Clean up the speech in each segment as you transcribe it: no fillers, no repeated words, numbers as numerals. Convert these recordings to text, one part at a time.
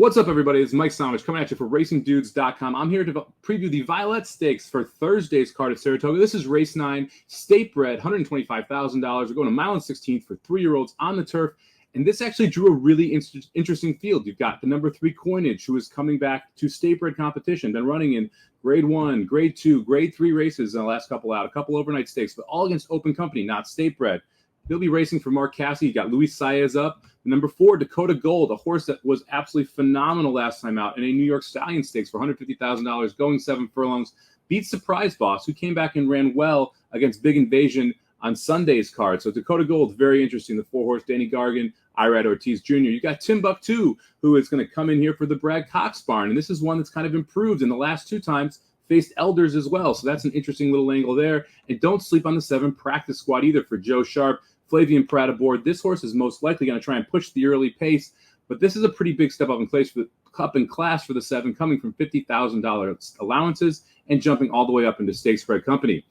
What's up, everybody? It's Mike Somich coming at you for RacingDudes.com. I'm here to preview the Violette Stakes for Thursday's card at Saratoga. This is race 9, state bred, $125,000. We're going a mile and 16th for 3-year-olds on the turf. And this actually drew a really interesting field. You've got the number 3 Coinage, who is coming back to state bred competition, been running in grade 1, grade 2, grade 3 races in the last couple out, a couple overnight stakes, but all against open company, not state bred. He'll be racing for Mark Cassidy. You got Luis Saez up. Number 4, Dakota Gold, a horse that was absolutely phenomenal last time out in a New York Stallion Stakes for $150,000, going 7 furlongs. Beat Surprise Boss, who came back and ran well against Big Invasion on Sunday's card. So Dakota Gold, very interesting. The 4-horse Danny Gargan, Irad Ortiz Jr. You got Timbuktu, who is going to come in here for the Brad Cox barn. And this is one that's kind of improved in the last 2 times. Faced Elders as well. So that's an interesting little angle there. And don't sleep on the 7 Practice Squad either for Joe Sharp. Flavian Pratt aboard. This horse is most likely going to try and push the early pace, but this is a pretty big step up in class for the 7, coming from $50,000 allowances and jumping all the way up into stakes spread company.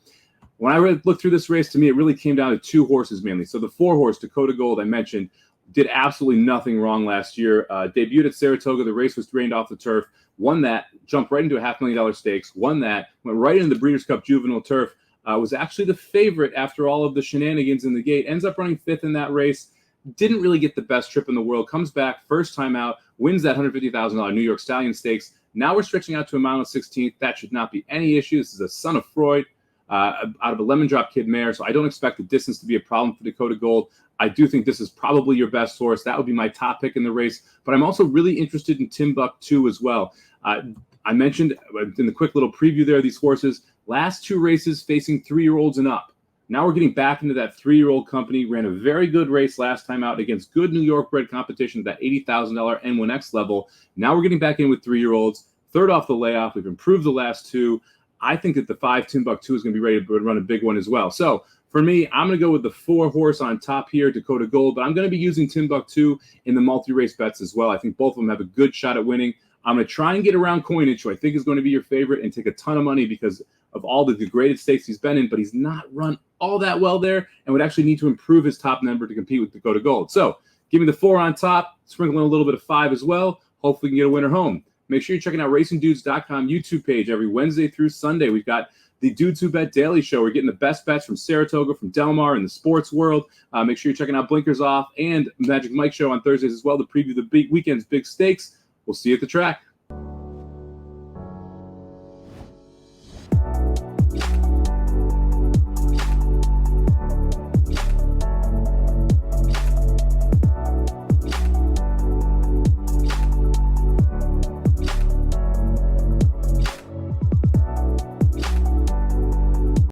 When I looked through this race, to me, it really came down to 2 horses mainly. So the 4-horse Dakota Gold I mentioned did absolutely nothing wrong last year. Debuted at Saratoga. The race was drained off the turf. Won that. Jumped right into a $500,000 stakes. Won that. Went right into the Breeders' Cup Juvenile Turf. Was actually the favorite after all of the shenanigans in the gate. Ends up running 5th in that race. Didn't really get the best trip in the world. Comes back first time out. Wins that $150,000 New York Stallion Stakes. Now we're stretching out to a mile and 16th. That should not be any issue. This is a son of Freud out of a Lemon Drop Kid mare. So I don't expect the distance to be a problem for Dakota Gold. I do think this is probably your best horse. That would be my top pick in the race. But I'm also really interested in Timbuktu as well. I mentioned in the quick little preview there, these horses, last 2 races facing 3-year-olds and up. Now we're getting back into that 3-year-old company. Ran a very good race last time out against good New York bred competition at that $80,000 N1X level. Now we're getting back in with 3-year-olds. 3rd off the layoff. We've improved the last 2. I think that the 5 Timbuktu is going to be ready to run a big one as well. So for me, I'm going to go with the 4-horse on top here, Dakota Gold, but I'm going to be using Timbuktu in the multi-race bets as well. I think both of them have a good shot at winning. I'm going to try and get around Coinage, who I think is going to be your favorite, and take a ton of money because of all the degraded stakes he's been in, but he's not run all that well there and would actually need to improve his top number to compete with Dakota Gold. So give me the 4 on top, sprinkle in a little bit of 5 as well. Hopefully we can get a winner home. Make sure you're checking out RacingDudes.com YouTube page every Wednesday through Sunday. We've got the Dudes Who Bet Daily Show. We're getting the best bets from Saratoga, from Del Mar, and the sports world. Make sure you're checking out Blinkers Off and Magic Mike Show on Thursdays as well to preview the big weekend's big stakes. We'll see you at the track.